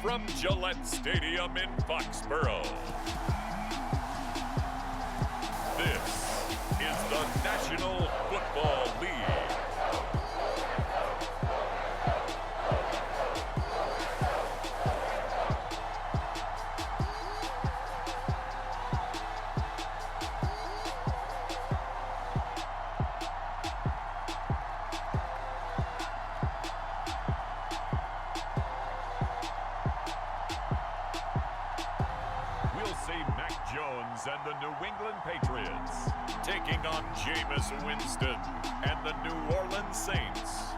from Gillette Stadium in Foxborough. This is the National Football League. And the New England Patriots taking on Jameis Winston and the New Orleans Saints.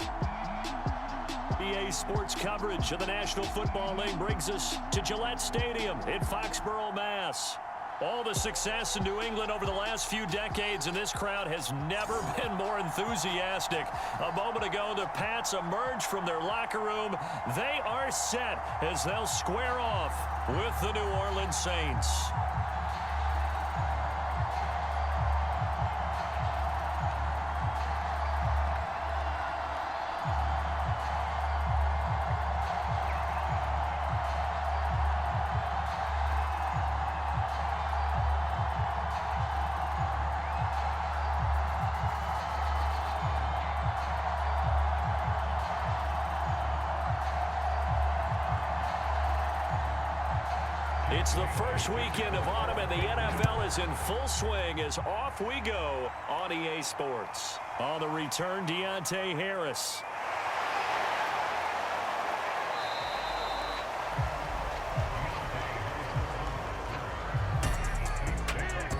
EA Sports coverage of the National Football League brings us to Gillette Stadium in Foxborough, Mass. All the success in New England over the last few decades, and this crowd has never been more enthusiastic. A moment ago, the Pats emerged from their locker room. They are set as they'll square off with the New Orleans Saints. It's the first weekend of autumn, and the NFL is in full swing as off we go on EA Sports. On the return, Deontay Harris.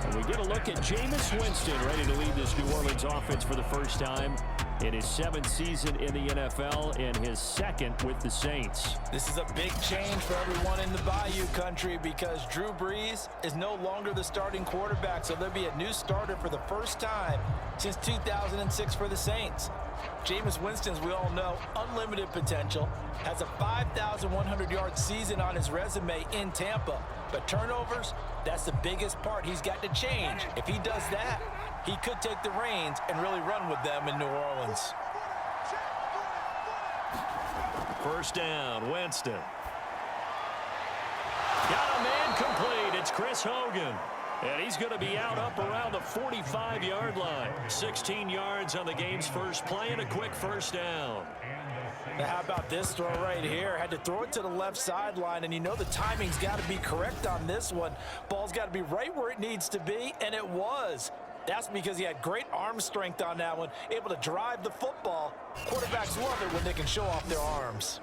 And we get a look at Jameis Winston ready to lead this New Orleans offense for the first time in his 7th season in the NFL and his 2nd with the Saints. This is a big change for everyone in the Bayou country because Drew Brees is no longer the starting quarterback, so there'll be a new starter for the first time since 2006 for the Saints. Jameis Winston, as we all know, unlimited potential, has a 5,100-yard season on his resume in Tampa. But turnovers, that's the biggest part he's got to change. If he does that, he could take the reins and really run with them in New Orleans. First down, Winston. Got a man complete. It's Chris Hogan. And he's going to be out up around the 45-yard line. 16 yards on the game's first play and a quick first down. Now how about this throw right here? Had to throw it to the left sideline, and you know the timing's got to be correct on this one. Ball's got to be right where it needs to be, and it was. That's because he had great arm strength on that one, able to drive the football. Quarterbacks love it when they can show off their arms.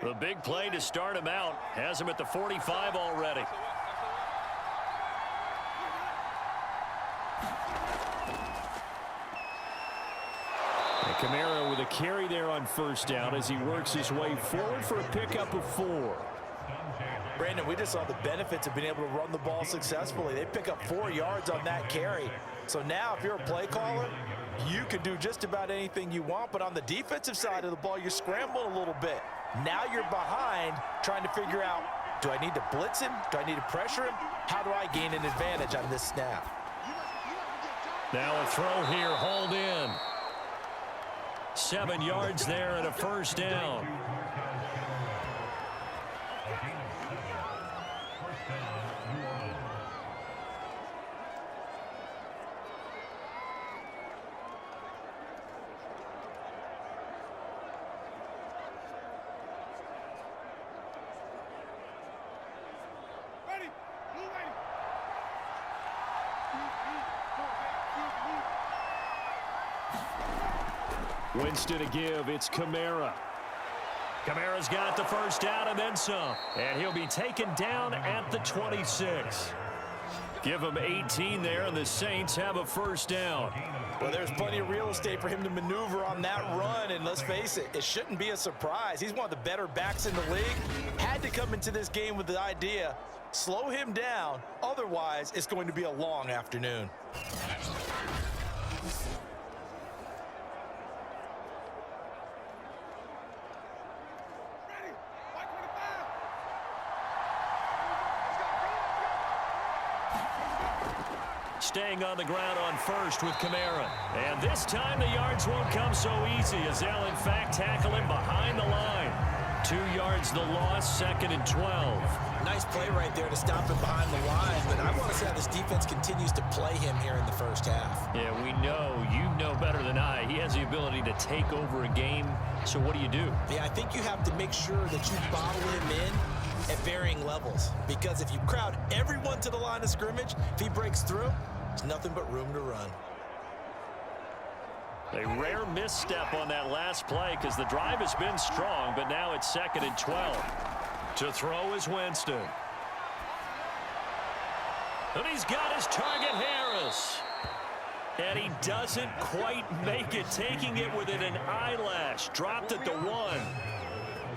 The big play to start him out has him at the 45 already. And Kamara with a carry there on first down as he works his way forward for a pickup of 4. Brandon, we just saw the benefits of being able to run the ball successfully. They pick up 4 yards on that carry. So now if you're a play caller, you can do just about anything you want. But on the defensive side of the ball, you're scrambling a little bit. Now you're behind trying to figure out, do I need to blitz him? Do I need to pressure him? How do I gain an advantage on this snap? Now a throw here, hauled in. 7 yards there and a first down. Winston to give. It's Kamara. Kamara's got the first down and then some. And he'll be taken down at the 26. Give him 18 there, and the Saints have a first down. Well, there's plenty of real estate for him to maneuver on that run, and let's face it, it shouldn't be a surprise. He's one of the better backs in the league. Had to come into this game with the idea, slow him down, otherwise it's going to be a long afternoon. staying on the ground on first with Kamara. And this time the yards won't come so easy as they'll, in fact, tackle him behind the line. 2 yards the loss, 2nd and 12. Nice play right there to stop him behind the line, but I want to see how this defense continues to play him here in the first half. Yeah, we know, you know better than I, he has the ability to take over a game. So what do you do? Yeah, I think you have to make sure that you bottle him in at varying levels, because if you crowd everyone to the line of scrimmage, if he breaks through, there's nothing but room to run. A rare misstep on that last play because the drive has been strong, but now it's 2nd and 12. To throw is Winston. And he's got his target, Harris. And he doesn't quite make it, taking it within an eyelash. Dropped at the 1.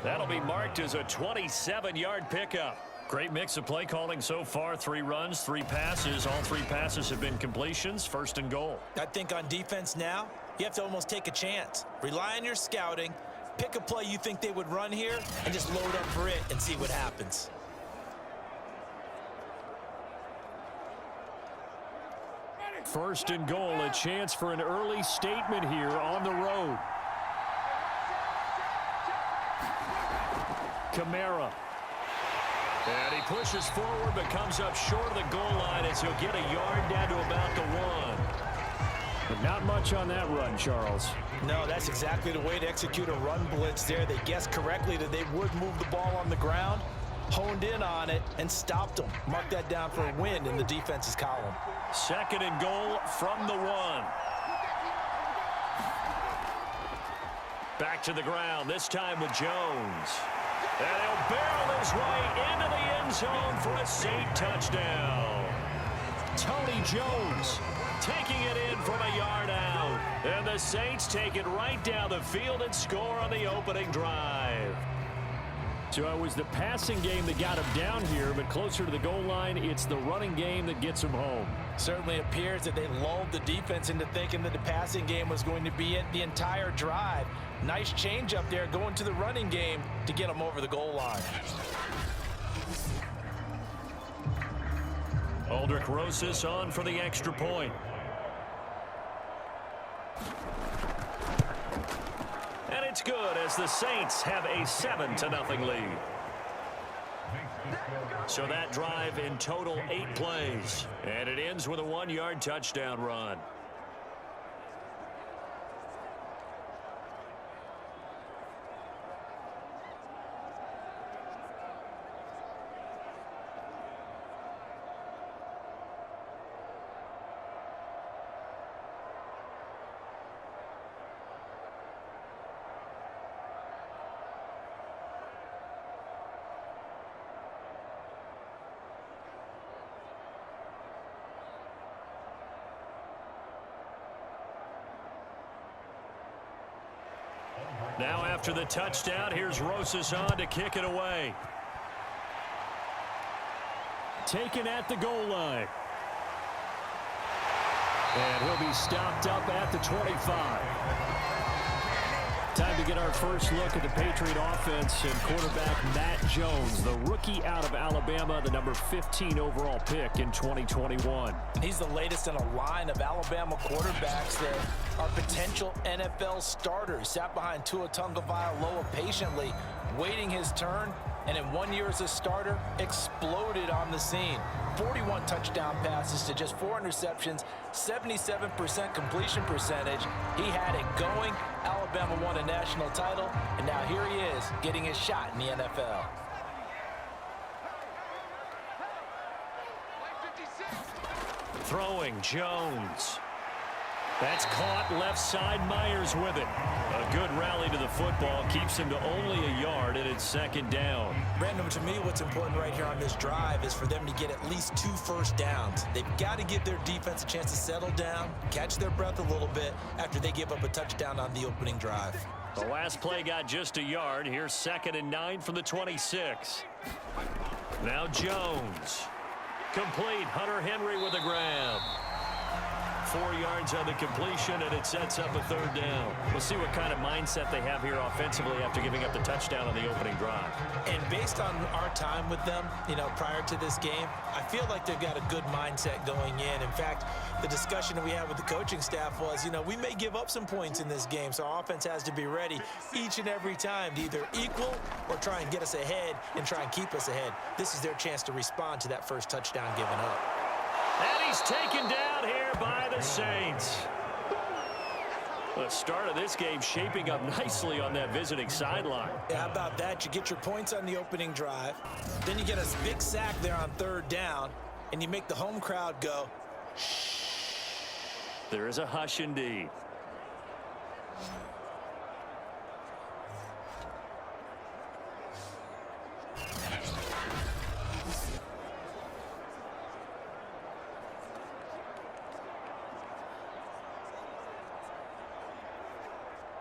That'll be marked as a 27-yard pickup. Great mix of play calling so far. 3 runs, 3 passes. All 3 passes have been completions. 1st and goal. I think on defense now, you have to almost take a chance. Rely on your scouting. Pick a play you think they would run here and just load up for it and see what happens. First and goal, a chance for an early statement here on the road. Kamara. And he pushes forward but comes up short of the goal line as he'll get a yard down to about the 1. But not much on that run, Charles. No, that's exactly the way to execute a run blitz there. They guessed correctly that they would move the ball on the ground, honed in on it, and stopped them. Mark that down for a win in the defense's column. 2nd and goal from the 1. Back to the ground, this time with Jones. And he'll barrel his way into the end zone for a Saint touchdown. Tony Jones taking it in from a yard out. And the Saints take it right down the field and score on the opening drive. So it was the passing game that got him down here, but closer to the goal line, it's the running game that gets him home. Certainly appears that they lulled the defense into thinking that the passing game was going to be it the entire drive. Nice change up there going to the running game to get them over the goal line. Aldrich Rosas on for the extra point. And it's good as the Saints have a 7-0 lead. So that drive in total 8 plays. And it ends with a 1-yard touchdown run. Now after the touchdown, here's Rosas on to kick it away. Taken at the goal line. And he'll be stopped up at the 25. Time to get our first look at the Patriot offense and quarterback Matt Jones, the rookie out of Alabama, the number 15 overall pick in 2021. He's the latest in a line of Alabama quarterbacks that are potential NFL starters. Sat behind Tua Tagovailoa patiently, waiting his turn, and in 1 year as a starter, exploded on the scene. 41 touchdown passes to just 4 interceptions, 77% completion percentage. He had it going. Alabama won a national title, and now here he is getting his shot in the NFL. Throwing Jones. That's caught left side. Myers with it. A good rally to the football keeps him to only a yard, and it's 2nd down. Brandon, to me, what's important right here on this drive is for them to get at least 2 first downs. They've got to give their defense a chance to settle down, catch their breath a little bit after they give up a touchdown on the opening drive. The last play got just a yard. Here's 2nd and 9 from the 26. Now Jones. Complete. Hunter Henry with a grab. 4 yards on the completion, and it sets up a third down. We'll see what kind of mindset they have here offensively after giving up the touchdown on the opening drive. And based on our time with them, prior to this game, I feel like they've got a good mindset going in. In fact, the discussion that we had with the coaching staff was, we may give up some points in this game, so our offense has to be ready each and every time to either equal or try and get us ahead and try and keep us ahead. This is their chance to respond to that first touchdown given up. And he's taken down here by the Saints. The start of this game shaping up nicely on that visiting sideline. Yeah, how about that? You get your points on the opening drive. Then you get a big sack there on third down, and you make the home crowd go, shh. There is a hush indeed.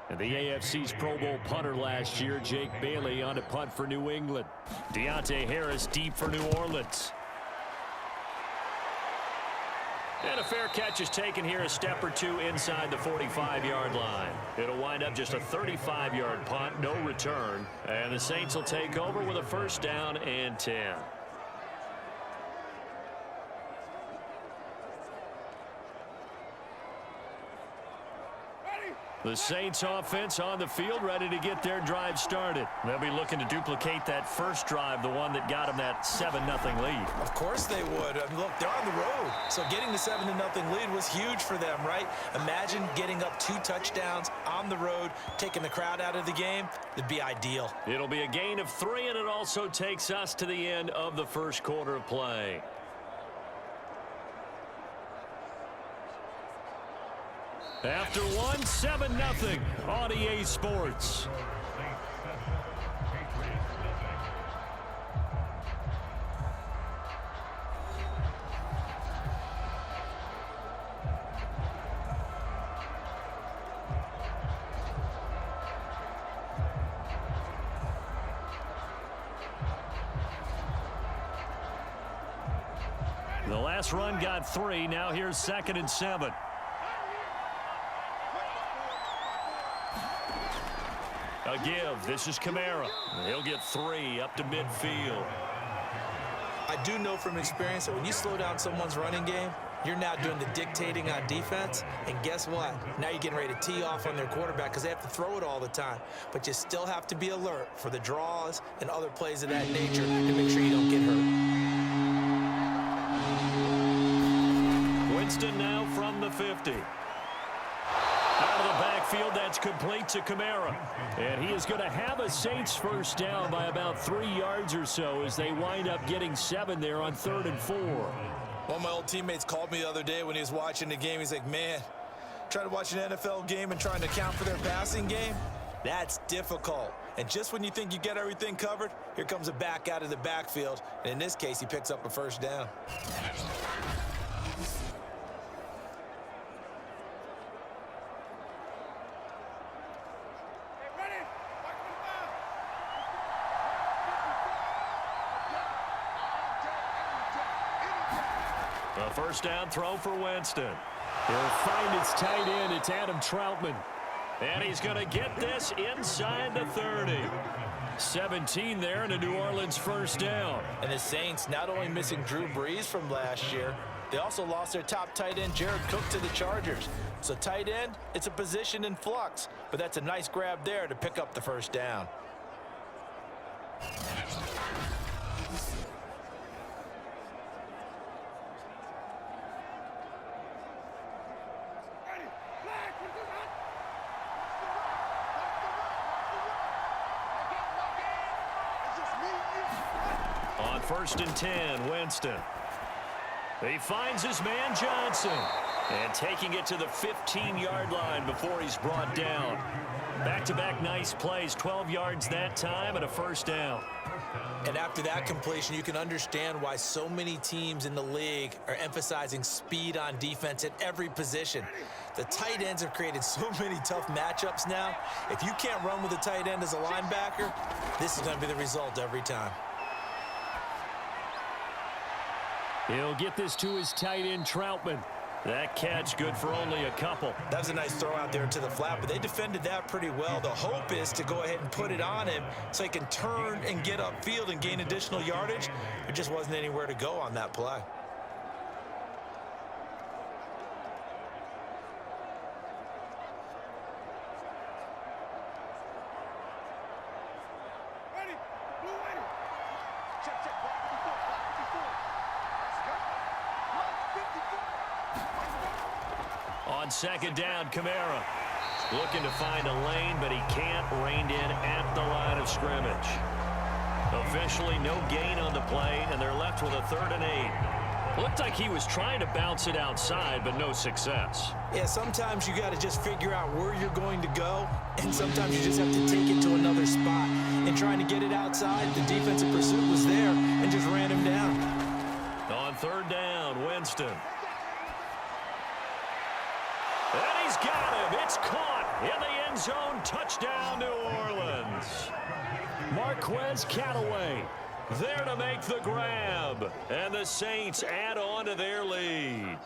And the AFC's Pro Bowl punter last year, Jake Bailey, on to punt for New England. Deontay Harris deep for New Orleans. And a fair catch is taken here, a step or two inside the 45-yard line. It'll wind up just a 35-yard punt, no return. And the Saints will take over with a first down and 10. The Saints offense on the field, ready to get their drive started. They'll be looking to duplicate that first drive, the one that got them that 7-0 lead. Of course they would. I mean, look, they're on the road. So getting the 7-0 lead was huge for them, right? Imagine getting up 2 touchdowns on the road, taking the crowd out of the game. It'd be ideal. It'll be a gain of 3, and it also takes us to the end of the first quarter of play. After 7-0 on EA Sports. The last run got 3. Now here's 2nd and 7. A give. This is Kamara. He'll get 3 up to midfield. I do know from experience that when you slow down someone's running game, you're now doing the dictating on defense. And guess what? Now you're getting ready to tee off on their quarterback because they have to throw it all the time. But you still have to be alert for the draws and other plays of that nature to make sure you don't get hurt. Winston now from the 50. Out of the backfield, that's complete to Kamara. And he is going to have a Saints first down by about 3 yards or so as they wind up getting 7 there on 3rd and 4. One of my old teammates called me the other day when he was watching the game. He's like, man, trying to watch an NFL game and trying to account for their passing game, that's difficult. And just when you think you get everything covered, here comes a back out of the backfield. And in this case, he picks up a first down. A first down throw for Winston. He'll find its tight end. It's Adam Troutman. And he's going to get this inside the 30. 17 there and a New Orleans first down. And the Saints not only missing Drew Brees from last year, they also lost their top tight end, Jared Cook, to the Chargers. So tight end, it's a position in flux. But that's a nice grab there to pick up the first down. On 1st and 10, Winston. He finds his man Johnson. And taking it to the 15-yard line before he's brought down. Back-to-back nice plays, 12 yards that time and a first down. And after that completion, you can understand why so many teams in the league are emphasizing speed on defense at every position. The tight ends have created so many tough matchups now. If you can't run with a tight end as a linebacker, this is going to be the result every time. He'll get this to his tight end, Troutman. That catch good for only a couple. That was a nice throw out there to the flat, but they defended that pretty well. The hope is to go ahead and put it on him so he can turn and get upfield and gain additional yardage. There just wasn't anywhere to go on that play. On second down, Kamara looking to find a lane, but he can't. Reined in at the line of scrimmage. Officially no gain on the play, and they're left with a 3rd and 8. Looked like he was trying to bounce it outside, but no success. Yeah, sometimes you got to just figure out where you're going to go, and sometimes you just have to take it to another spot. And trying to get it outside, the defensive pursuit was there and just ran him down. On 3rd down, Winston. And he's got him. It's caught in the end zone. Touchdown, New Orleans. Marquez Callaway there to make the grab. And the Saints add on to their lead.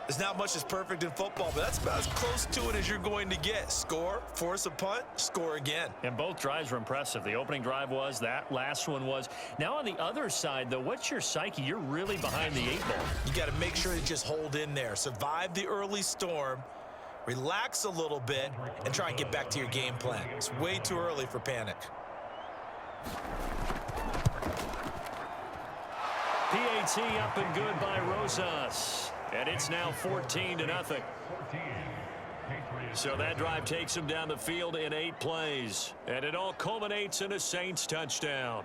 There's not much that's perfect in football, but that's about as close to it as you're going to get. Score, force a punt, score again. And both drives were impressive. The opening drive was, that last one was. Now on the other side, though, what's your psyche? You're really behind the 8 ball. You got to make sure to just hold in there. Survive the early storm, relax a little bit, and try and get back to your game plan. It's way too early for panic. PAT up and good by Rosas. And it's now 14-0. So that drive takes him down the field in 8 plays. And it all culminates in a Saints touchdown.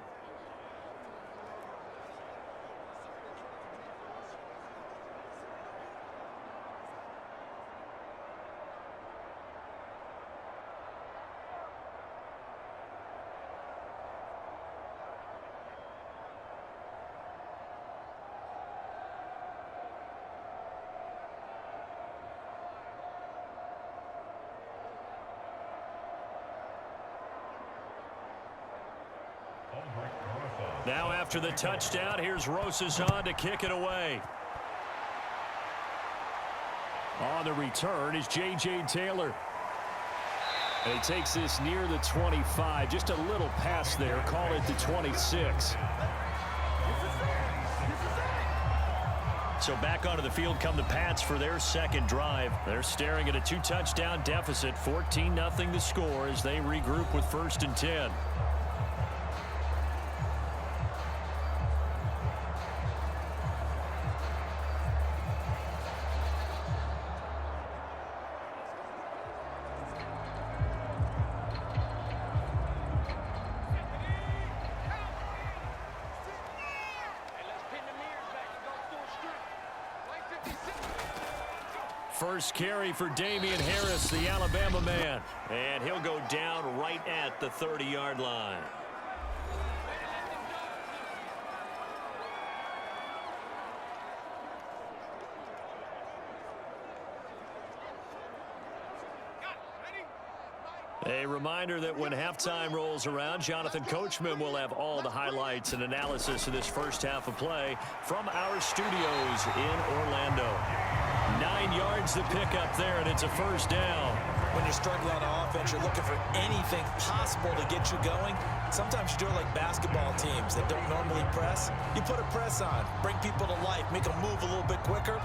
Now after the touchdown, here's Rosas on to kick it away. On the return is J.J. Taylor. And he takes this near the 25. Just a little pass there. Call it the 26. So back onto the field come the Pats for their second drive. They're staring at a 2-touchdown deficit. 14-0 the score as they regroup with 1st and 10. First carry for Damian Harris, the Alabama man. And he'll go down right at the 30-yard line. A reminder that when halftime rolls around, Jonathan Coachman will have all the highlights and analysis of this first half of play from our studios in Orlando. 9 yards to pick up there, and it's a 1st down. When you're struggling on offense, you're looking for anything possible to get you going. Sometimes you do it like basketball teams that don't normally press. You put a press on, bring people to life, make them move a little bit quicker.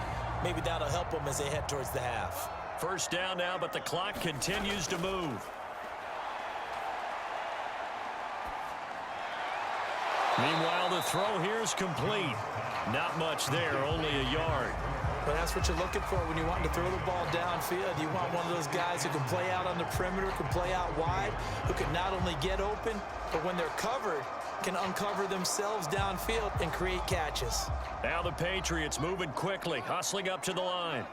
Maybe that'll help them as they head towards the half. 1st down now, but the clock continues to move. Meanwhile, the throw here is complete. Not much there, only a yard. But that's what you're looking for when you want to throw the ball downfield. You want one of those guys who can play out on the perimeter, can play out wide, who can not only get open, but when they're covered, can uncover themselves downfield and create catches. Now the Patriots moving quickly, hustling up to the line.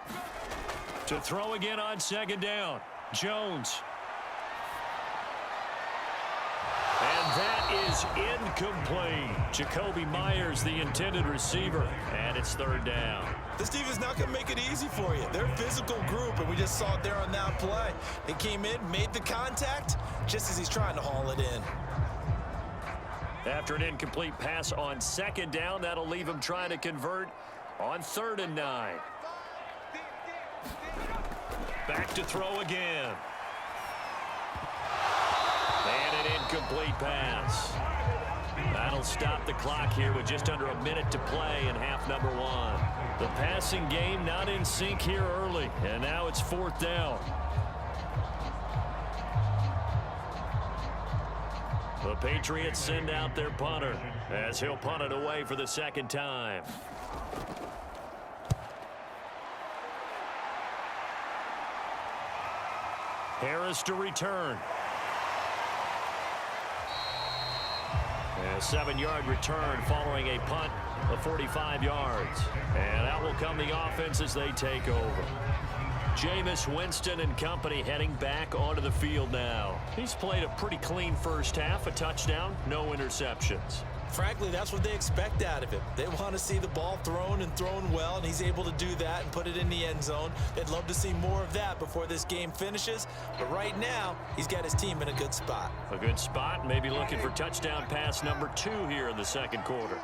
To throw again on 2nd down, Jones. And that is incomplete. Jacoby Myers, the intended receiver, and it's 3rd down. This defense is not going to make it easy for you. They're a physical group, and we just saw it there on that play. They came in, made the contact, just as he's trying to haul it in. After an incomplete pass on 2nd down, that'll leave him trying to convert on 3rd and 9. Back to throw again. And an incomplete pass. That'll stop the clock here with just under a minute to play in half number one. The passing game not in sync here early, and now it's 4th down. The Patriots send out their punter as he'll punt it away for the second time. Harris to return. A 7-yard return following a punt of 45 yards. And out will come the offense as they take over. Jameis Winston and company heading back onto the field now. He's played a pretty clean first half, a touchdown, no interceptions. Frankly, that's what they expect out of him. They want to see the ball thrown and thrown well, and he's able to do that and put it in the end zone. They'd love to see more of that before this game finishes. But right now, he's got his team in a good spot. A good spot, maybe looking for touchdown pass number 2 here in the second quarter.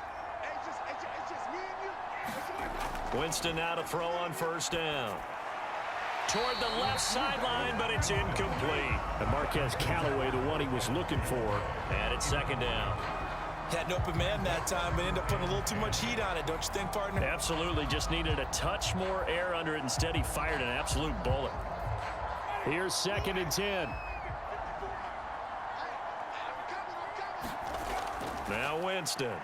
Winston now to throw on first down. Toward the left sideline, but it's incomplete. And Marquez Callaway, the one he was looking for. And it's second down. Had an open man that time, but ended up putting a little too much heat on it, don't you think, partner? Absolutely, just needed a touch more air under it. Instead, he fired an absolute bullet. Here's 2nd and 10. Now Winston.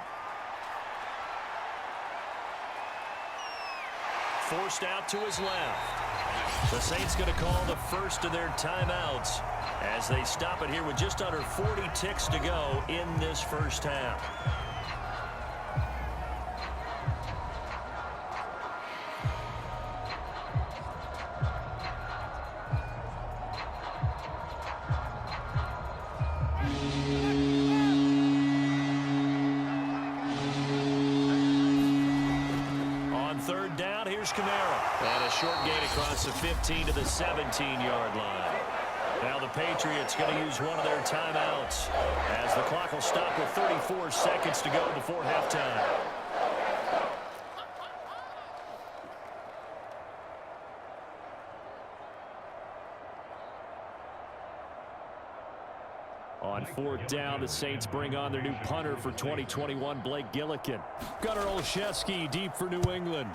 Forced out to his left. The Saints going to call the first of their timeouts as they stop it here with just under 40 ticks to go in this first half. On 3rd down, here's Kamara. And a short gain across the 15 to the 17-yard line. Now the Patriots going to use one of their timeouts as the clock will stop with 34 seconds to go before halftime. On 4th down, the Saints bring on their new punter for 2021, Blake Gillikin. Gunnar Olszewski deep for New England.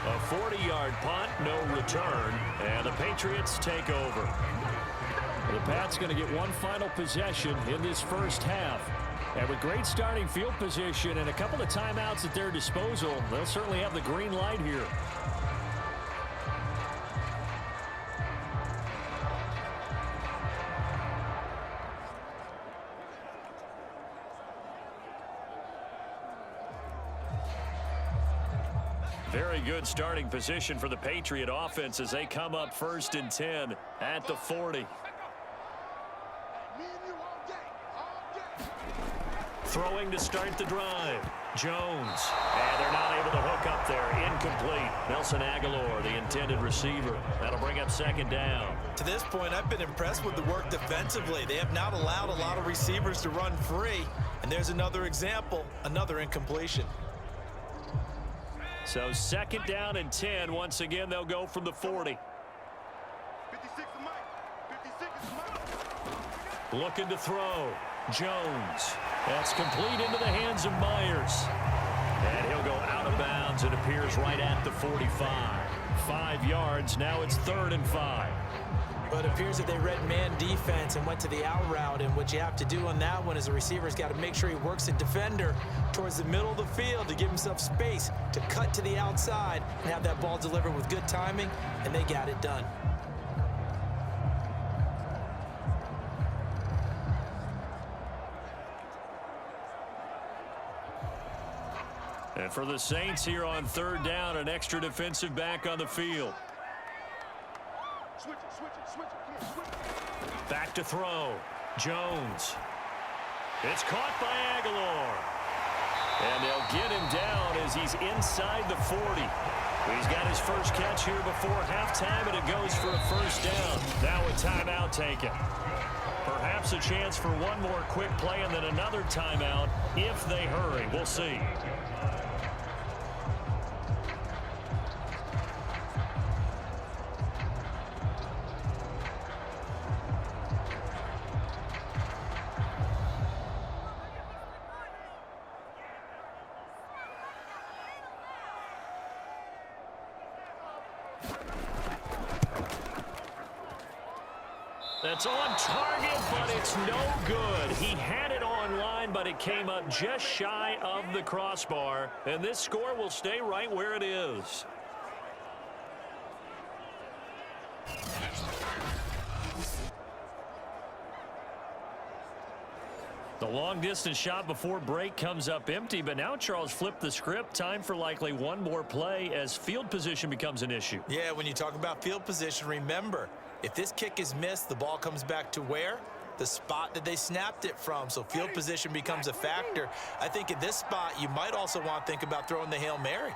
A 40-yard punt, no return, and the Patriots take over. The Pats going to get one final possession in this first half. And with great starting field position and a couple of timeouts at their disposal, they'll certainly have the green light here. Very good starting position for the Patriot offense as they come up 1st and 10 at the 40. Throwing to start the drive. Jones. And they're not able to hook up there. Incomplete. Nelson Aguilar, the intended receiver. That'll bring up 2nd down. To this point, I've been impressed with the work defensively. They have not allowed a lot of receivers to run free. And there's another example, another incompletion. So 2nd down and 10. Once again, they'll go from the 40. Looking to throw. Jones. That's complete into the hands of Myers. And he'll go out of bounds. It appears right at the 45. 5 yards. Now it's 3rd and 5. But it appears that they read man defense and went to the out route. And what you have to do on that one is the receiver's got to make sure he works a defender towards the middle of the field to give himself space to cut to the outside and have that ball delivered with good timing, and they got it done. And for the Saints here on 3rd down, an extra defensive back on the field. Back to throw. Jones. It's caught by Aguilar. And they'll get him down as he's inside the 40. He's got his first catch here before halftime, and it goes for a 1st down. Now a timeout taken. Perhaps a chance for one more quick play and then another timeout if they hurry. We'll see. That's on target, but it's no good. He had it online, but it came up just shy of the crossbar. And this score will stay right where it is. The long-distance shot before break comes up empty, but now Charles flipped the script. Time for likely one more play as field position becomes an issue. Yeah, when you talk about field position, remember, if this kick is missed, the ball comes back to where? The spot that they snapped it from. So field position becomes a factor. I think at this spot, you might also want to think about throwing the Hail Mary.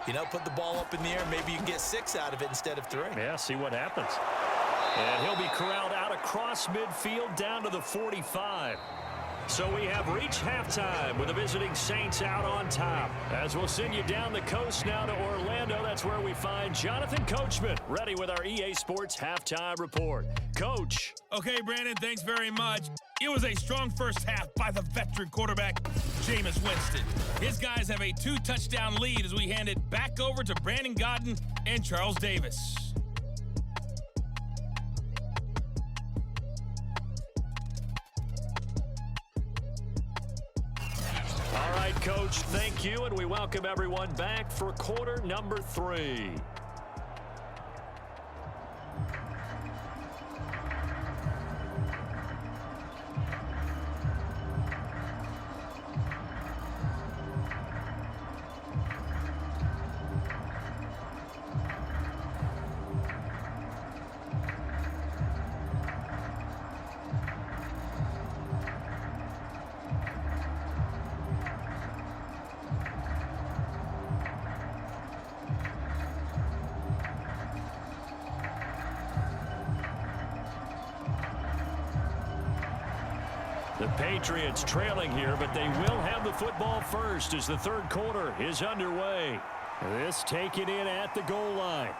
You know, put the ball up in the air. Maybe you can get 6 out of it instead of 3. Yeah, see what happens. And he'll be corralled out across midfield down to the 45. So we have reached halftime with the visiting Saints out on top. As we'll send you down the coast now to Orlando, that's where we find Jonathan Coachman, ready with our EA Sports Halftime Report. Coach. Okay, Brandon, thanks very much. It was a strong first half by the veteran quarterback, Jameis Winston. His guys have a 2-touchdown lead as we hand it back over to Brandon Godden and Charles Davis. All right, Coach, thank you, and we welcome everyone back for quarter number 3. The Patriots trailing here, but they will have the football first as the third quarter is underway. This taken in at the goal line.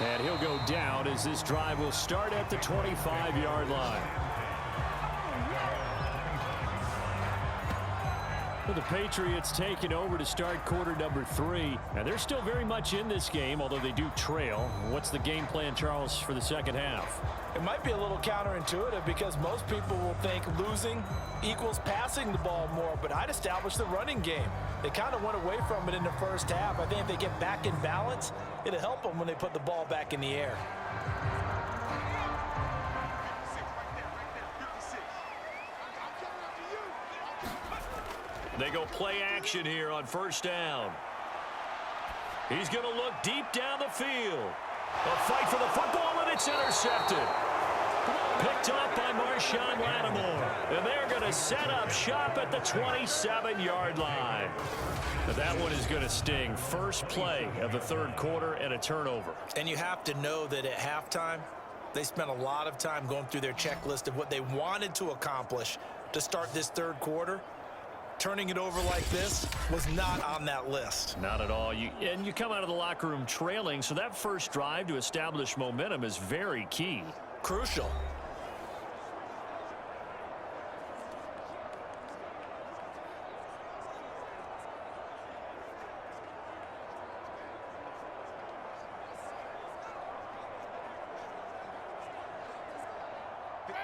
And he'll go down as this drive will start at the 25-yard line. Well, the Patriots taking over to start quarter number 3. And they're still very much in this game, although they do trail. What's the game plan, Charles, for the second half? It might be a little counterintuitive because most people will think losing equals passing the ball more, but I'd establish the running game. They kind of went away from it in the first half. I think if they get back in balance, it'll help them when they put the ball back in the air. They go play action here on first down. He's going to look deep down the field. A fight for the football, and it's intercepted. Picked up by Marshawn Lattimore. And they're going to set up shop at the 27-yard line. But that one is going to sting. First play of the third quarter and a turnover. And you have to know that at halftime, they spent a lot of time going through their checklist of what they wanted to accomplish to start this third quarter. Turning it over like this was not on that list. Not at all. You come out of the locker room trailing, so that first drive to establish momentum is very key. Crucial.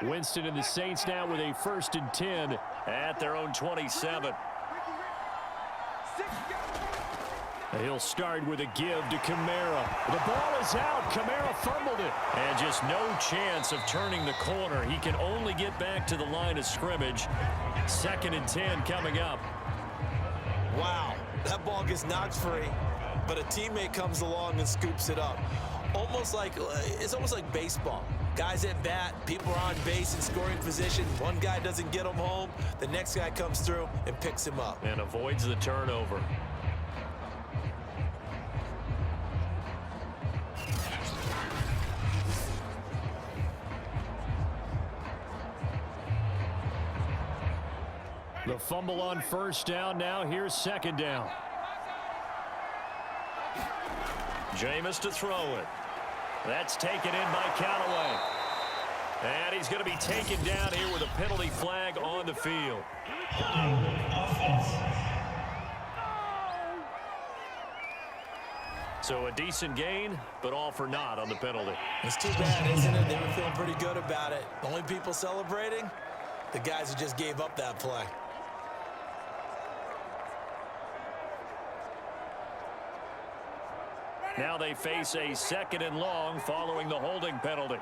Winston and the Saints now with a 1st and 10 at their own 27. He'll start with a give to Kamara. The ball is out. Kamara fumbled it. And just no chance of turning the corner. He can only get back to the line of scrimmage. 2nd and 10 coming up. Wow, that ball gets knocked free, but a teammate comes along and scoops it up. It's almost like baseball. Guys at bat, people are on base in scoring position. One guy doesn't get him home. The next guy comes through and picks him up. And avoids the turnover. The fumble on first down. Now here's second down. Jameis to throw it. That's taken in by Callaway. And he's going to be taken down here with a penalty flag on the field. So a decent gain, but all for naught on the penalty. It's too bad, isn't it? They were feeling pretty good about it. The only people celebrating, the guys who just gave up that play. Now they face a 2nd and long following the holding penalty.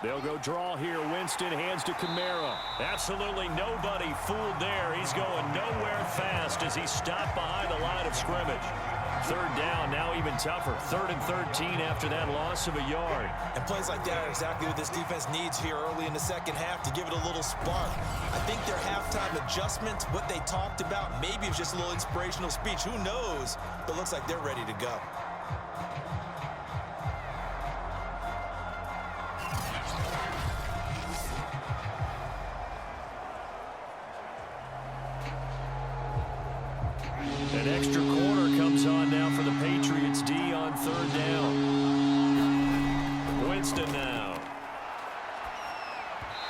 They'll go draw here. Winston hands to Kamara. Absolutely nobody fooled there. He's going nowhere fast as he's stopped behind the line of scrimmage. 3rd down, now even tougher. 3rd and 13 after that loss of a yard. And plays like that are exactly what this defense needs here early in the second half to give it a little spark. I think their halftime adjustments, what they talked about, maybe it was just a little inspirational speech. Who knows? But it looks like they're ready to go. An extra corner comes on now for the Patriots D on 3rd down. Winston now.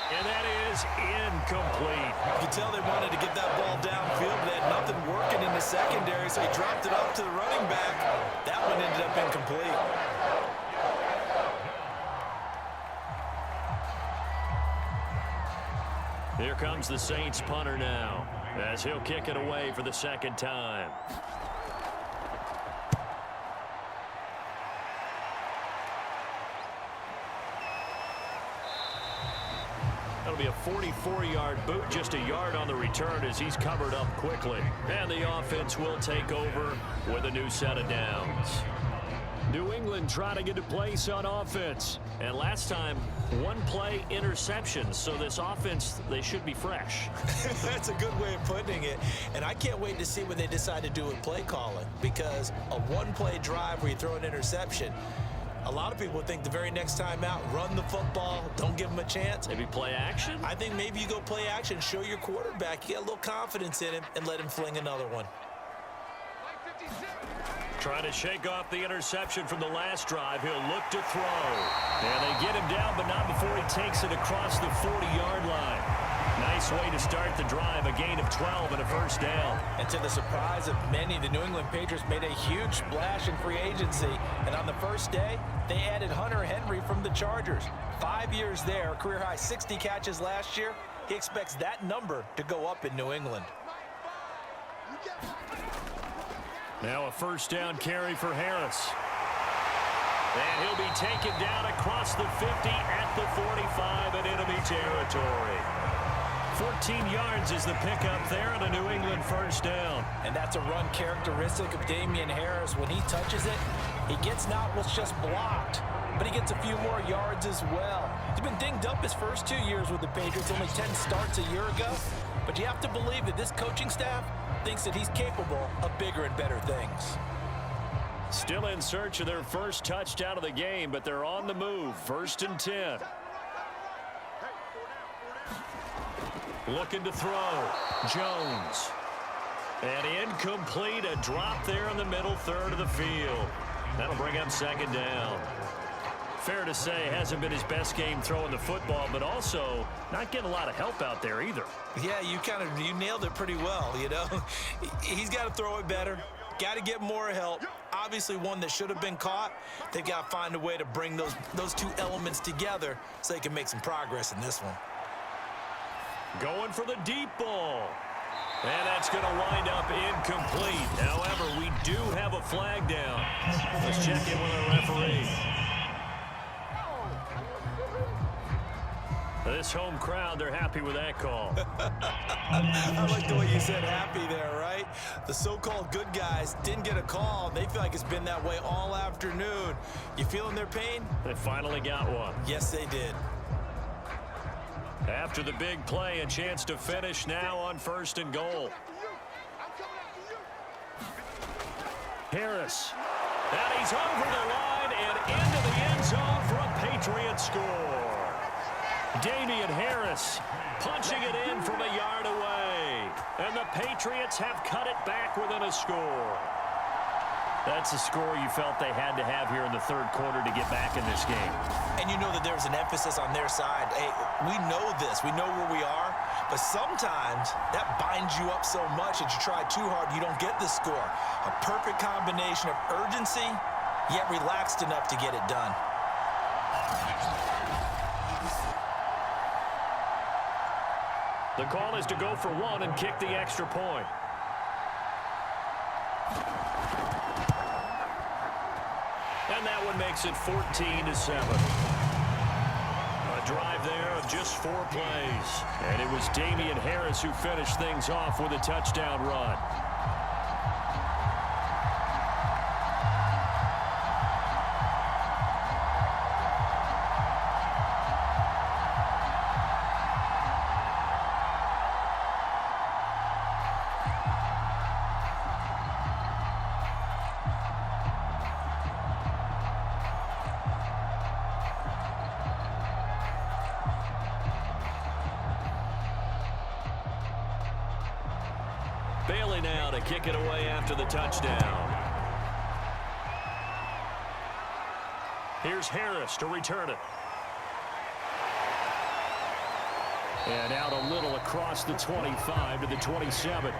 And that is incomplete. You can tell they wanted to get that ball downfield, but they had nothing working in the secondary, so he dropped it off to the running back. That one ended up incomplete. Here comes the Saints punter now, as he'll kick it away for the 2nd time. That'll be a 44-yard boot, just a yard on the return as he's covered up quickly. And the offense will take over with a new set of downs. New England trying to get a place on offense. And last time, 1-play interception. So this offense, they should be fresh. That's a good way of putting it. And I can't wait to see what they decide to do with play calling. Because a 1-play drive where you throw an interception, a lot of people think the very next time out, run the football, don't give them a chance. Maybe play action? I think maybe you go play action, show your quarterback, you get a little confidence in him, and let him fling another one. Trying to shake off the interception from the last drive. He'll look to throw. And they get him down, but not before he takes it across the 40-yard line. Nice way to start the drive, a gain of 12 and a 1st down. And to the surprise of many, the New England Patriots made a huge splash in free agency. And on the first day, they added Hunter Henry from the Chargers. 5 years there, career-high 60 catches last year. He expects that number to go up in New England. Now a 1st down carry for Harris. And he'll be taken down across the 50 at the 45 in enemy territory. 14 yards is the pickup there and a New England 1st down. And that's a run characteristic of Damian Harris. When he touches it, he gets not what's just blocked, but he gets a few more yards as well. He's been dinged up his first 2 years with the Patriots, only 10 starts a year ago. But you have to believe that this coaching staff thinks that he's capable of bigger and better things. Still in search of their first touchdown of the game, but they're on the move. 1st and 10. Looking to throw. Jones. And incomplete. A drop there in the middle 3rd of the field. That'll bring up 2nd down. Fair to say, hasn't been his best game throwing the football, but also not getting a lot of help out there either. Yeah, you nailed it pretty well, you know. He's got to throw it better. Got to get more help. Obviously one that should have been caught. They've got to find a way to bring those two elements together so they can make some progress in this one. Going for the deep ball. And that's going to wind up incomplete. However, we do have a flag down. Let's check in with our referee. This home crowd, they're happy with that call. I like the way you said happy there, right? The so-called good guys didn't get a call. They feel like it's been that way all afternoon. You feeling their pain? They finally got one. Yes, they did. After the big play, a chance to finish now on 1st and goal. Harris. And he's over the line and into the end zone for a Patriot score. Damian Harris punching it in from a yard away. And the Patriots have cut it back within a score. That's a score you felt they had to have here in the third quarter to get back in this game. And you know that there's an emphasis on their side. Hey, we know this. We know where we are. But sometimes that binds you up so much that you try too hard, you don't get the score. A perfect combination of urgency, yet relaxed enough to get it done. The call is to go for one and kick the extra point. And that one makes it 14-7. A drive there of just 4 plays. And it was Damian Harris who finished things off with a touchdown run. Bailey now to kick it away after the touchdown. Here's Harris to return it. And out a little across the 25 to the 27.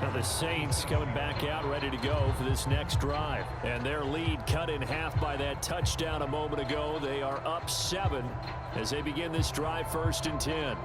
Now the Saints coming back out ready to go for this next drive. And their lead cut in half by that touchdown a moment ago. They are up 7 as they begin this drive 1st and 10.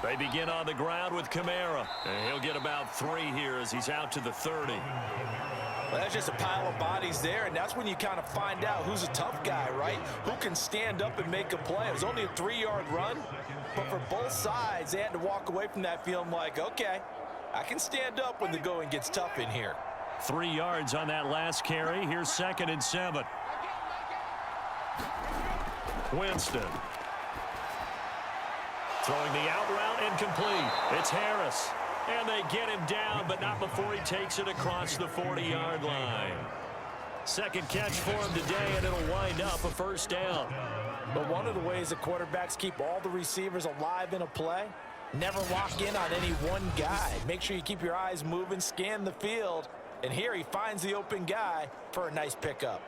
They begin on the ground with Kamara. And he'll get about 3 here as he's out to the 30. Well, that's just a pile of bodies there, and that's when you kind of find out who's a tough guy, right? Who can stand up and make a play. It was only a 3-yard run, but for both sides, they had to walk away from that feeling like, okay, I can stand up when the going gets tough in here. 3 yards on that last carry. Here's 2nd and 7. Winston. Throwing the out route incomplete. It's Harris. And they get him down, but not before he takes it across the 40-yard line. Second catch for him today, and it'll wind up a 1st down. But one of the ways that quarterbacks keep all the receivers alive in a play, never lock in on any one guy. Make sure you keep your eyes moving, scan the field, and here he finds the open guy for a nice pickup.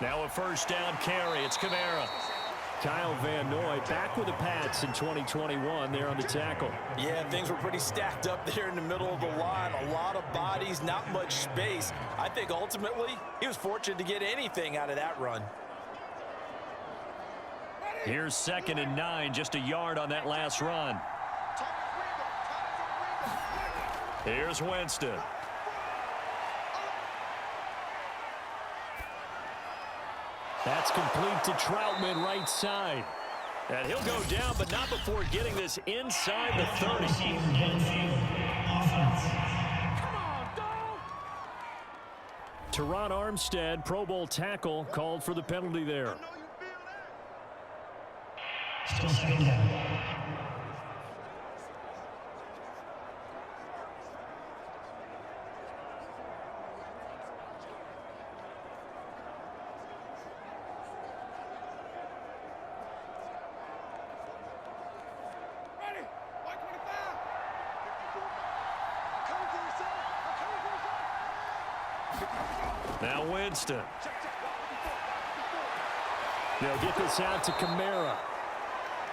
Now a 1st down carry. It's Kamara. Kyle Van Noy back with the Pats in 2021 there on the tackle. Yeah, things were pretty stacked up there in the middle of the line. A lot of bodies, not much space. I think ultimately he was fortunate to get anything out of that run. Here's 2nd and 9, just a yard on that last run. Here's Winston. That's complete to Troutman right side. And he'll go down, but not before getting this inside the 30. Teron Armstead, Pro Bowl tackle, called for the penalty there. Still 2nd down. Now Winston. They'll get this out to Kamara.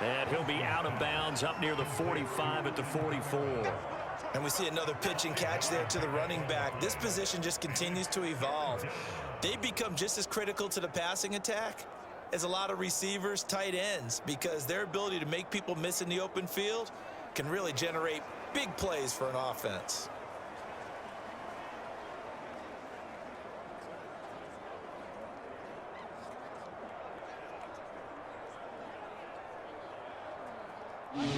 And he'll be out of bounds up near the 45 at the 44. And we see another pitch and catch there to the running back. This position just continues to evolve. They become just as critical to the passing attack as a lot of receivers, tight ends, because their ability to make people miss in the open field can really generate big plays for an offense. Throwing,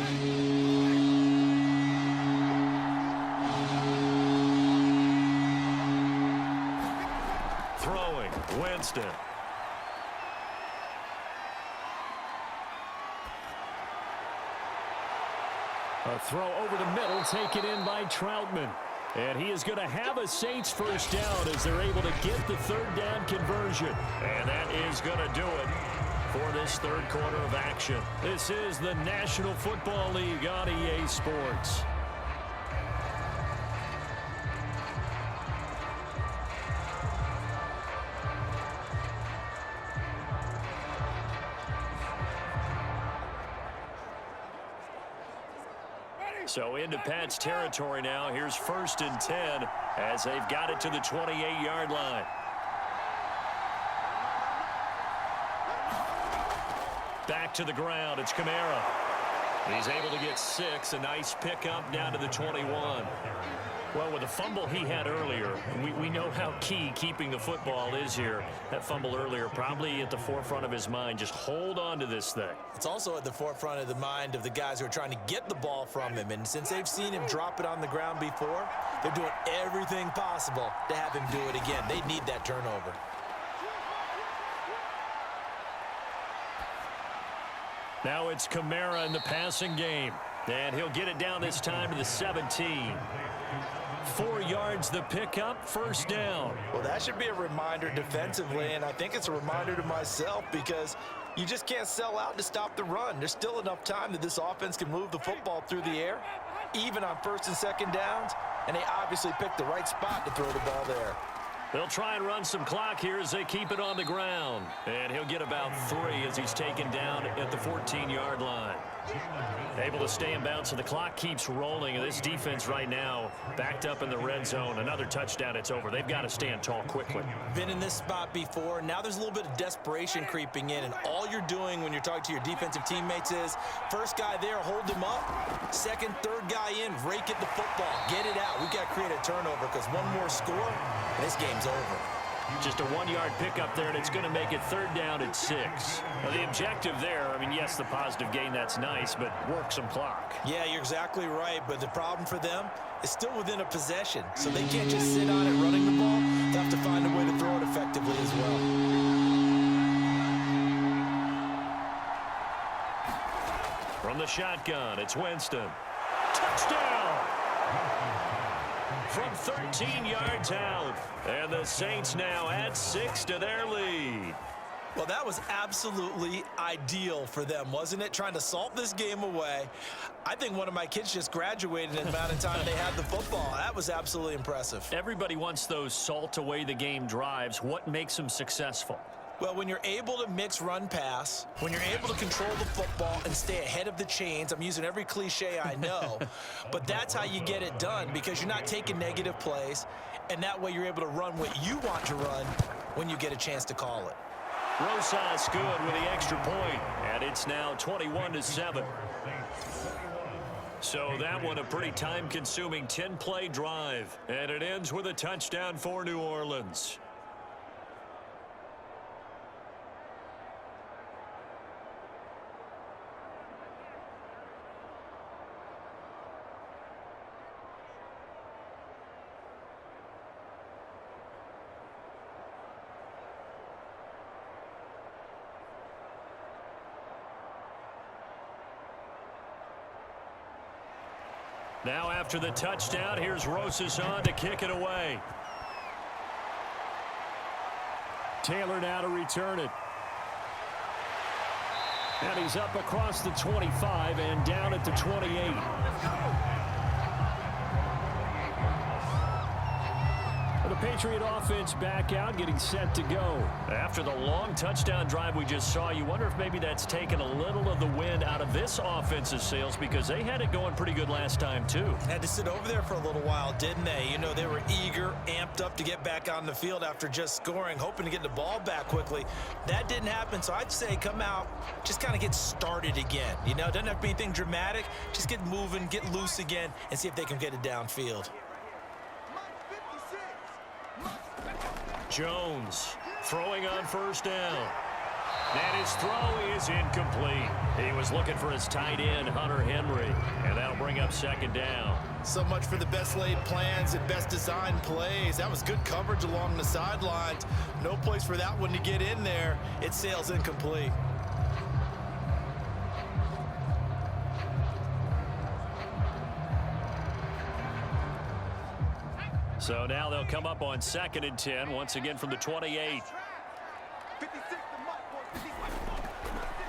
Winston. A throw over the middle, taken in by Troutman. And he is going to have a Saints first down as they're able to get the third down conversion. And that is going to do it for this third quarter of action. This is the National Football League on EA Sports. So into Pat's territory now. Here's 1st and 10 as they've got it to the 28-yard line. Back to the ground. It's Kamara. He's able to get 6. A nice pickup down to the 21. Well, with the fumble he had earlier, we know how key keeping the football is here. That fumble earlier probably at the forefront of his mind. Just hold on to this thing. It's also at the forefront of the mind of the guys who are trying to get the ball from him. And since they've seen him drop it on the ground before, they're doing everything possible to have him do it again. They need that turnover. Now it's Kamara in the passing game. And he'll get it down this time to the 17. 4 yards the pickup, first down. Well, that should be a reminder defensively, and I think it's a reminder to myself because you just can't sell out to stop the run. There's still enough time that this offense can move the football through the air, even on 1st and 2nd downs, and they obviously picked the right spot to throw the ball there. They'll try and run some clock here as they keep it on the ground. And he'll get about 3 as he's taken down at the 14-yard line. Able to stay in bounds, so the clock keeps rolling. And this defense right now backed up in the red zone. Another touchdown, it's over. They've got to stand tall quickly. Been in this spot before. Now there's a little bit of desperation creeping in. And all you're doing when you're talking to your defensive teammates is, first guy there, hold him up. Second, third guy in, rake at the football. Get it out. We've got to create a turnover because one more score, and this game's over. Just a 1-yard pickup there, and it's going to make it 3rd down at 6. Now, the objective there, I mean, yes, the positive gain, that's nice, but work some clock. Yeah, you're exactly right, but the problem for them is still within a possession, so they can't just sit on it running the ball. They have to find a way to throw it effectively as well. From the shotgun, it's Winston. Touchdown! From 13 yards out. And the Saints now add 6 to their lead. Well, that was absolutely ideal for them, wasn't it? Trying to salt this game away. I think one of my kids just graduated in the amount of time they had the football. That was absolutely impressive. Everybody wants those salt away the game drives. What makes them successful? Well, when you're able to mix run-pass, when you're able to control the football and stay ahead of the chains, I'm using every cliche I know, but that's how you get it done because you're not taking negative plays, and that way you're able to run what you want to run when you get a chance to call it. Rosas good with the extra point, and it's now 21-7. So that one a pretty time-consuming 10-play drive, and it ends with a touchdown for New Orleans. Now after the touchdown, here's Rosas on to kick it away. Taylor now to return it. And he's up across the 25 and down at the 28. The Patriot offense back out, getting set to go. After the long touchdown drive we just saw, you wonder if maybe that's taken a little of the wind out of this offense's sails because they had it going pretty good last time too. Had to sit over there for a little while, didn't they? You know, they were eager, amped up to get back on the field after just scoring, hoping to get the ball back quickly. That didn't happen, so I'd say come out, just kind of get started again. You know, doesn't have to be anything dramatic. Just get moving, get loose again, and see if they can get it downfield. Jones throwing on first down. And his throw is incomplete. He was looking for his tight end, Hunter Henry, and that'll bring up second down. So much for the best laid plans and best designed plays. That was good coverage along the sidelines. No place for that one to get in there. It sails incomplete. So now they'll come up on 2nd and 10, once again from the 28.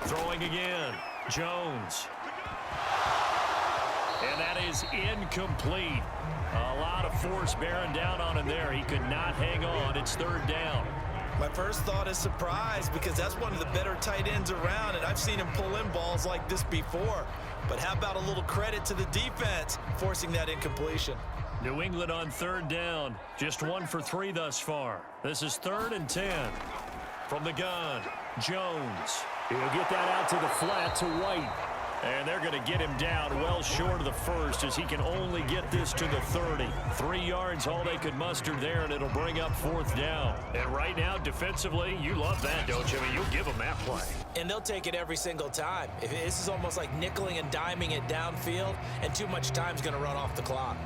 Throwing again, Jones. And that is incomplete. A lot of force bearing down on him there. He could not hang on. It's 3rd down. My first thought is surprise, because that's one of the better tight ends around, and I've seen him pull in balls like this before. But how about a little credit to the defense forcing that incompletion? New England on 3rd down. Just 1 for 3 thus far. This is 3rd and 10. From the gun, Jones. He'll get that out to the flat to White. And they're going to get him down well short of the first, as he can only get this to the 30. 3 yards, all they could muster there, and it'll bring up 4th down. And right now, defensively, you love that, don't you? I mean, you'll give them that play. And they'll take it every single time. This is almost like nickeling and diming it downfield, and too much time's going to run off the clock.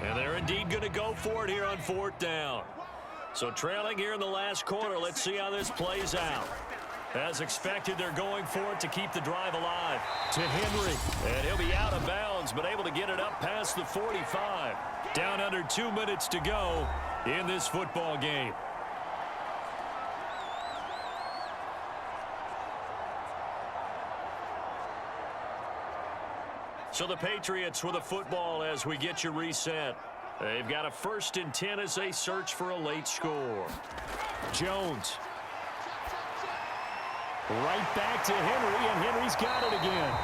And they're indeed going to go for it here on 4th down. So trailing here in the last quarter, let's see how this plays out. As expected, they're going for it to keep the drive alive. To Henry, and he'll be out of bounds, but able to get it up past the 45. Down under 2 minutes to go in this football game. So the Patriots with a football as we get you reset. They've got a 1st and 10 as they search for a late score. Jones. Right back to Henry, and Henry's got it again.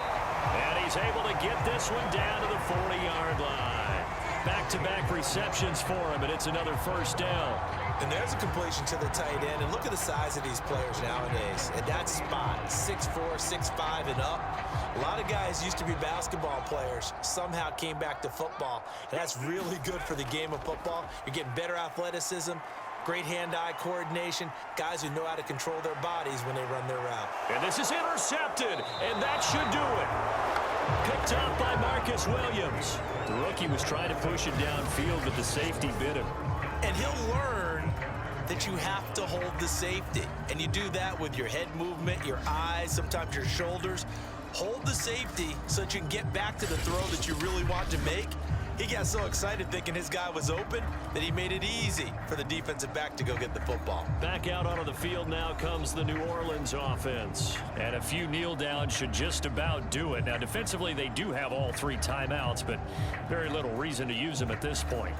And he's able to get this one down to the 40-yard line. Back-to-back receptions for him, and it's another 1st down. And there's a completion to the tight end. And look at the size of these players nowadays. At that spot, 6'4", 6'5", and up. A lot of guys used to be basketball players, somehow came back to football. And that's really good for the game of football. You're getting better athleticism, great hand-eye coordination, guys who know how to control their bodies when they run their route. And this is intercepted, and that should do it. Picked up by Marcus Williams. The rookie was trying to push it downfield, but the safety bit him. And he'll learn that you have to hold the safety. And you do that with your head movement, your eyes, sometimes your shoulders. Hold the safety so that you can get back to the throw that you really want to make. He got so excited thinking his guy was open that he made it easy for the defensive back to go get the football. Back out onto the field now comes the New Orleans offense. And a few kneel downs should just about do it. Now, defensively, they do have all 3 timeouts, but very little reason to use them at this point.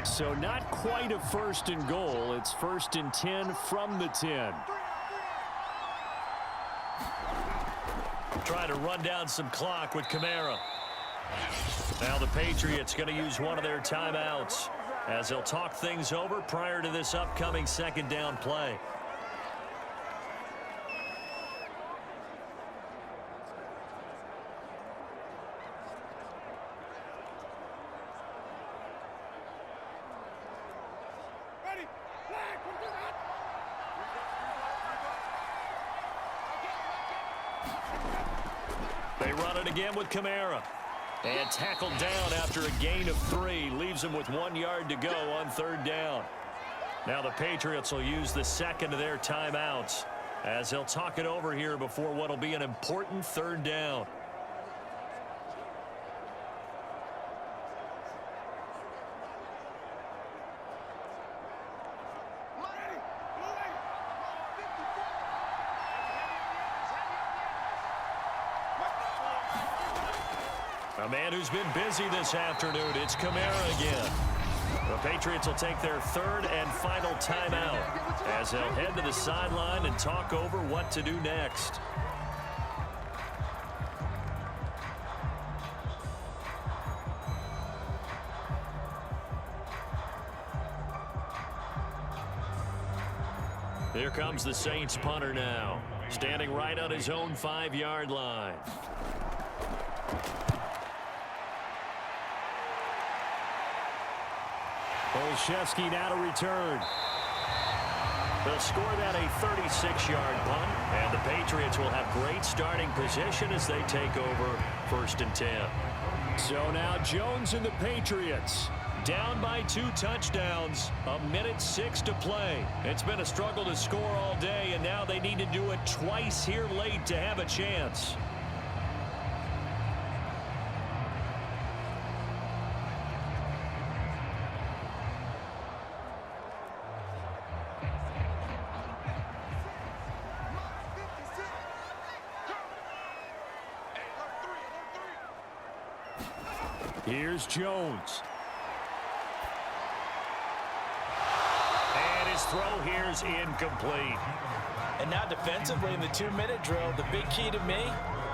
So not quite a 1st and goal. It's 1st and 10 from the 10. Trying to run down some clock with Kamara. Now the Patriots going to use one of their timeouts as they'll talk things over prior to this upcoming 2nd down play. They run it again with Kamara. And tackled down after a gain of 3. Leaves him with 1 yard to go on 3rd down. Now the Patriots will use the 2nd of their timeouts as they'll talk it over here before what will be an important 3rd down. A man who's been busy this afternoon, it's Kamara again. The Patriots will take their 3rd and final timeout as they'll head to the sideline and talk over what to do next. Here comes the Saints punter now. standing right on his own 5-yard line. Olszewski now to return. They'll score that a 36-yard punt, and the Patriots will have great starting position as they take over 1st and 10. So now Jones and the Patriots down by 2 touchdowns, 1:06 to play. It's been a struggle to score all day, and now they need to do it twice here late to have a chance. Here's Jones. And his throw here's incomplete. And now defensively in the 2-minute drill, the big key to me,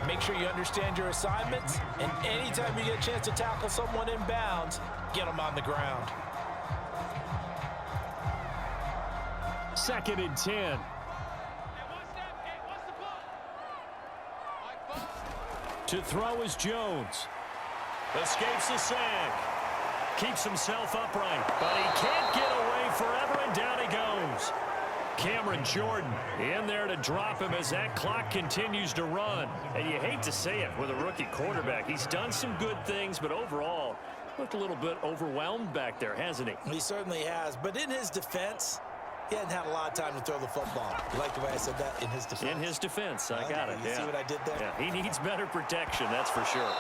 make sure you understand your assignments, and anytime you get a chance to tackle someone in bounds, get them on the ground. 2nd and 10. To throw is Jones. Escapes the sack. Keeps himself upright, but he can't get away forever, and down he goes. Cameron Jordan in there to drop him as that clock continues to run. And you hate to say it with a rookie quarterback. He's done some good things, but overall, looked a little bit overwhelmed back there, hasn't he? He certainly has, but in his defense, he hadn't had a lot of time to throw the football. You like the way I said that? In his defense? In his defense, I got it. You see what I did there? Yeah, he needs better protection, that's for sure.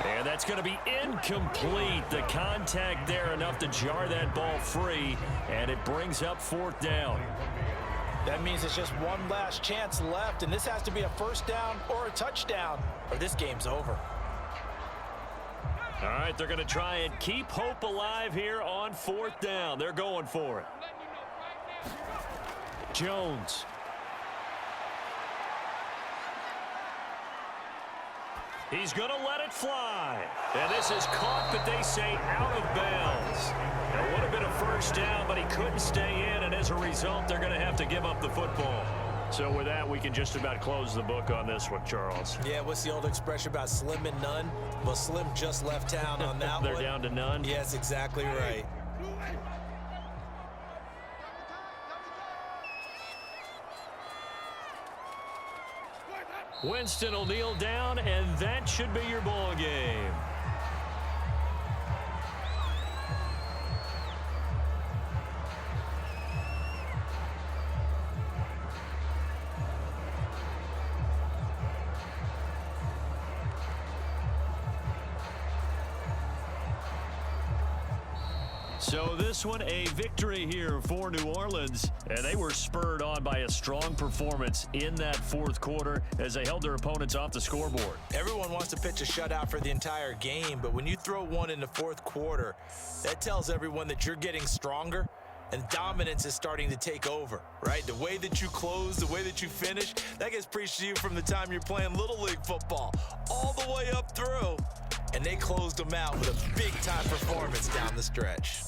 And that's going to be incomplete. The contact there enough to jar that ball free, and it brings up 4th down. That means it's just one last chance left, and this has to be a 1st down or a touchdown, or this game's over. All right, they're going to try and keep hope alive here on 4th down. They're going for it. Jones. He's going to let it fly. And this is caught, but they say out of bounds. It would have been a 1st down, but he couldn't stay in, and as a result, they're going to have to give up the football. So with that, we can just about close the book on this one, Charles. Yeah, what's the old expression about slim and none? Well, Slim just left town on that They're one. down to none? Yes, exactly right. Winston will kneel down, and that should be your ball game. So this one, a victory here for New Orleans, and they were spurred on by a strong performance in that 4th quarter as they held their opponents off the scoreboard. Everyone wants to pitch a shutout for the entire game, but when you throw one in the 4th quarter, that tells everyone that you're getting stronger and dominance is starting to take over, right? The way that you close, the way that you finish, that gets preached to you from the time you're playing Little League football all the way up through. And they closed them out with a big-time performance down the stretch.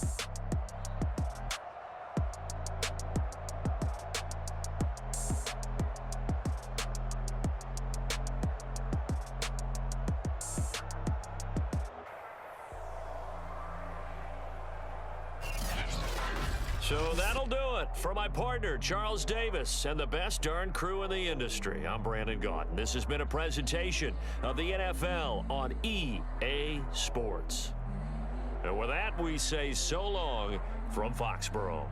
So that'll do it for my partner, Charles Davis, and the best darn crew in the industry. I'm Brandon Gaudin. This has been a presentation of the NFL on EA Sports. And with that, we say so long from Foxborough.